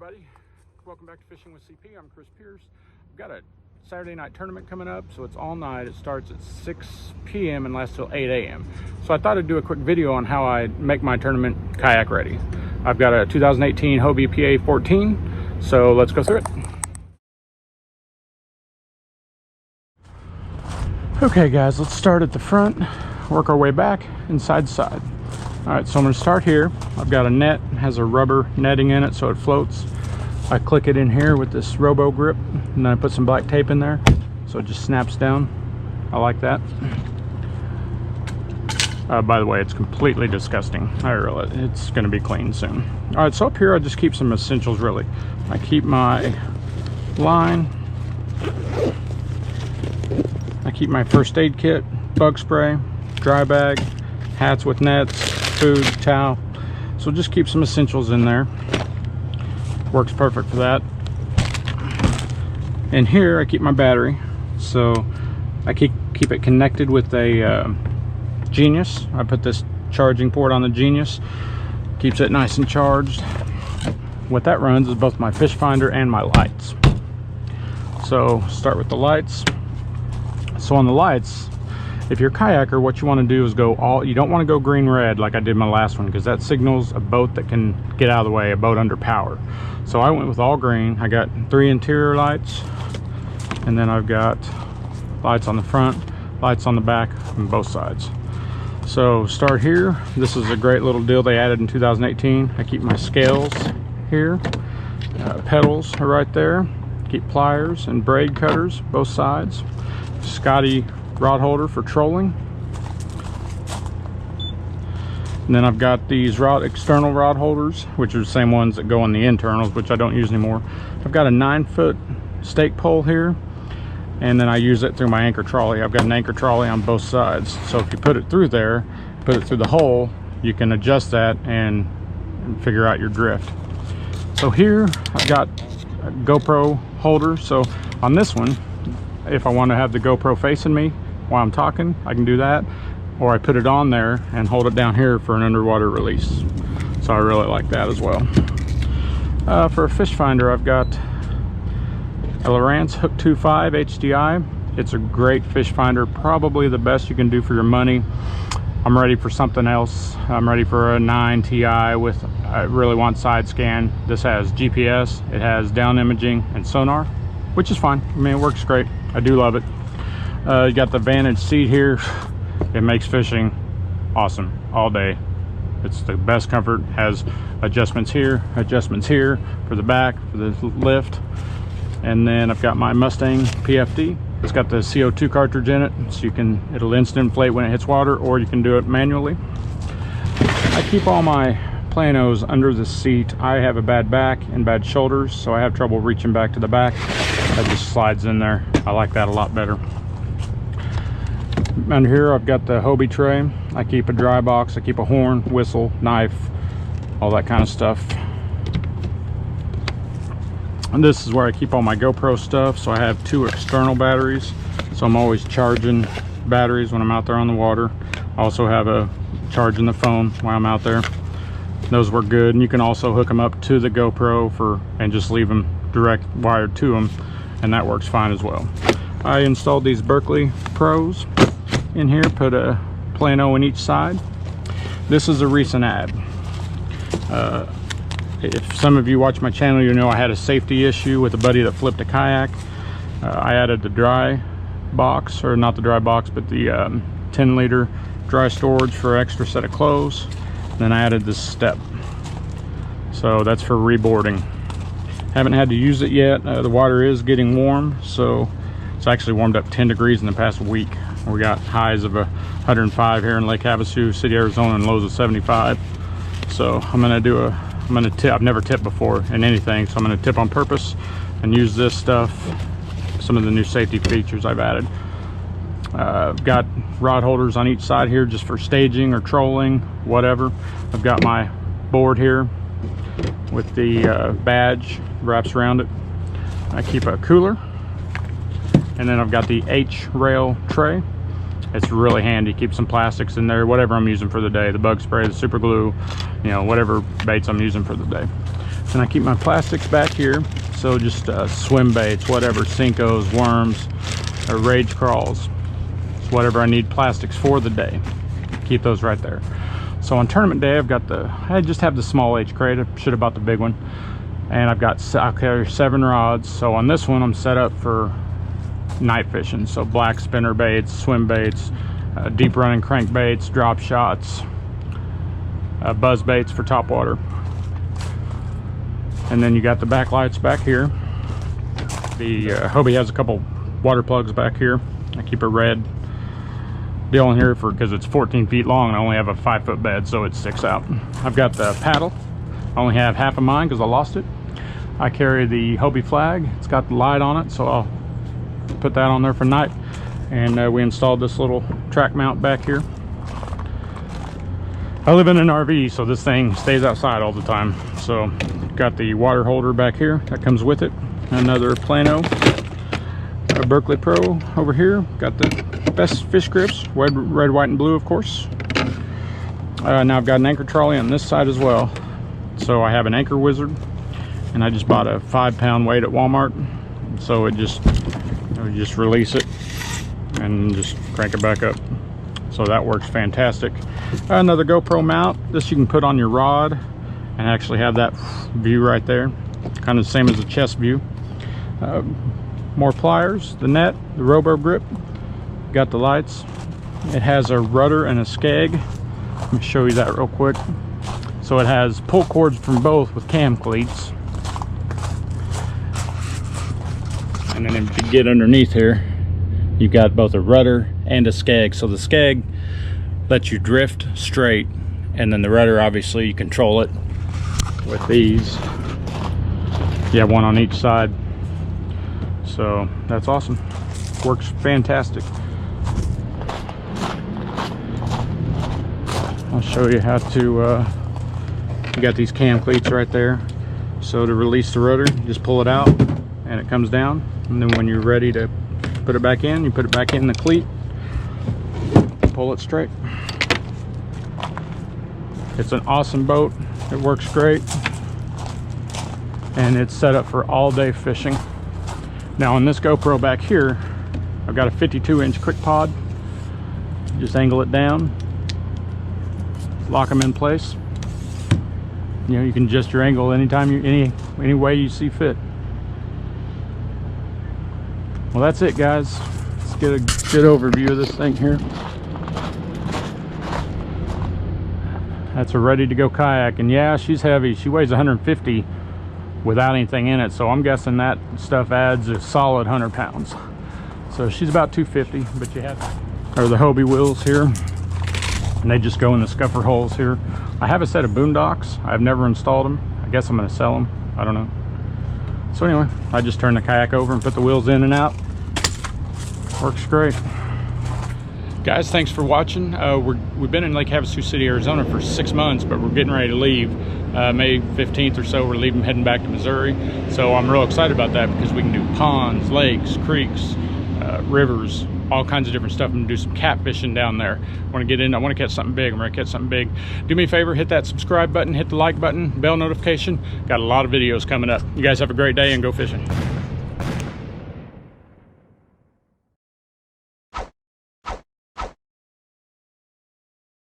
everybody. Welcome back to Fishing with CP. I'm Chris Pierce. We've got a Saturday night tournament coming up, so it's all night. It starts at 6 p.m. and lasts till 8 a.m. So I thought I'd do a quick video on how I make my tournament kayak ready. I've got a 2018 Hobie PA-14, so let's go through it. Okay guys, let's start at the front, work our way back and side to side. All right, so I'm gonna start here. I've got a net, it has a rubber netting in it so it floats. I click it in here with this robo grip, and then I put some black tape in there so it just snaps down. I like that. By the way, it's completely disgusting. I realize it's gonna be clean soon. All right, so up here I just keep some essentials really. I keep my line, I keep my first aid kit, bug spray, dry bag, hats with nets, food, towel. So just keep some essentials in there. Works perfect for that. And here I keep my battery. So I keep it connected with a Genius. I put this charging port on the Genius. Keeps it nice and charged. What that runs is both my fish finder and my lights. So start with the lights. So on the lights, if you're a kayaker, what you want to do is you don't want to go green red like I did my last one, because that signals a boat that can get out of the way, a boat under power. So I went with all green. I got 3 interior lights, and then I've got lights on the front, lights on the back, on both sides. So start here. This is a great little deal they added in 2018. I keep my scales here, pedals are right there. Keep pliers and braid cutters, both sides. Scotty rod holder for trolling. And then I've got these external rod holders, which are the same ones that go on the internals, which I don't use anymore. I've got a 9-foot stake pole here, and then I use it through my anchor trolley. I've got an anchor trolley on both sides, so if you put it through there, put it through the hole, you can adjust that and figure out your drift. So here I've got a GoPro holder. So on this one, if I want to have the GoPro facing me while I'm talking, I can do that, or I put it on there and hold it down here for an underwater release. So I really like that as well. For a fish finder, I've got a Lowrance Hook 2.5 HDI. It's a great fish finder, probably the best you can do for your money. I'm ready for something else. I'm ready for a 9 Ti with, I really want side scan. This has GPS, it has down imaging and sonar, which is fine. I mean, it works great. I do love it. You got the Vantage seat here. It makes fishing awesome all day. It's the best comfort. Has adjustments here for the back, for the lift. And then I've got my Mustang PFD. It's got the CO2 cartridge in it, so it'll instant inflate when it hits water, or you can do it manually. I keep all my planos under the seat. I have a bad back and bad shoulders, so I have trouble reaching back to the back. That just slides in there. I like that a lot better. Under here I've got the Hobie tray. I keep a dry box, I keep a horn, whistle, knife, all that kind of stuff. And this is where I keep all my GoPro stuff. So I have 2 external batteries, so I'm always charging batteries when I'm out there on the water. I also have a charging the phone while I'm out there. Those work good, and you can also hook them up to the GoPro and just leave them direct wired to them, and that works fine as well. I installed these Berkeley Pros in here, put a plano in each side. This is a recent ad. If some of you watch my channel, you know I had a safety issue with a buddy that flipped a kayak. I added the dry box, or not the dry box, but the 10-liter dry storage for extra set of clothes. And then I added this step. So that's for reboarding. Haven't had to use it yet. The water is getting warm, so it's actually warmed up 10 degrees in the past week. We got highs of 105 here in Lake Havasu City, Arizona, and lows of 75. So I'm gonna tip. I've never tipped before in anything, so I'm gonna tip on purpose and use this stuff. Some of the new safety features I've added. I've got rod holders on each side here just for staging or trolling, whatever. I've got my board here with the badge wraps around it. I keep a cooler, and then I've got the H-rail tray. It's really handy. Keep some plastics in there, whatever I'm using for the day, the bug spray, the super glue, you know, whatever baits I'm using for the day. And I keep my plastics back here. So just swim baits, whatever, Cincos, worms, or rage crawls. It's whatever I need plastics for the day. Keep those right there. So on tournament day, I just have the small H crate. I should have bought the big one. And I'll carry 7 rods. So on this one, I'm set up for night fishing. So black spinner baits, swim baits, deep running crankbaits, drop shots, buzz baits for top water. And then you got the backlights back here. The Hobie has a couple water plugs back here. I keep a red deal in here because it's 14 feet long and I only have a 5-foot bed, so it sticks out. I've got the paddle. I only have half of mine because I lost it. I carry the Hobie flag. It's got the light on it, so I'll put that on there for night. And we installed this little track mount back here. I live in an RV, so this thing stays outside all the time. So got the water holder back here that comes with it. Another Plano, a Berkeley Pro over here. Got the best fish grips, red, white, and blue, of course. Now I've got an anchor trolley on this side as well. So I have an anchor wizard, and I just bought a 5-pound weight at Walmart. So you just release it and just crank it back up. So that works fantastic. Another GoPro mount. This you can put on your rod and actually have that view right there, kind of the same as a chest view. More pliers, the net, the robo grip, got the lights. It has a rudder and a skeg. Let me show you that real quick. So it has pull cords from both with cam cleats. And then if you get underneath here, you've got both a rudder and a skeg. So the skeg lets you drift straight, and then the rudder, obviously you control it with these. You have one on each side. So that's awesome. Works fantastic. I'll show you how to, you got these cam cleats right there. So to release the rudder, you just pull it out and it comes down. And then when you're ready to put it back in, you put it back in the cleat, pull it straight. It's an awesome boat. It works great. And it's set up for all day fishing. Now on this GoPro back here, I've got a 52-inch quick pod. Just angle it down, lock them in place. You know, you can adjust your angle anytime any way you see fit. Well, that's it, guys. Let's get a good overview of this thing here. That's a ready to go kayak, and yeah, she's heavy. She weighs 150 without anything in it, so I'm guessing that stuff adds a solid 100 pounds. So she's about 250, but you have the Hobie wheels here, and they just go in the scupper holes here. I have a set of boondocks. I've never installed them. I guess I'm going to sell them. I don't know. So anyway, I just turn the kayak over and put the wheels in and out. Works great. Guys, thanks for watching. We've been in Lake Havasu City, Arizona for 6 months, but we're getting ready to leave. May 15th or so, we're leaving, heading back to Missouri. So I'm real excited about that because we can do ponds, lakes, creeks, rivers, all kinds of different stuff. I'm gonna do some catfishing down there. I want to catch something big. I'm gonna catch something big. Do me a favor, hit that subscribe button, hit the like button, bell notification. Got a lot of videos coming up. You guys have a great day and go fishing.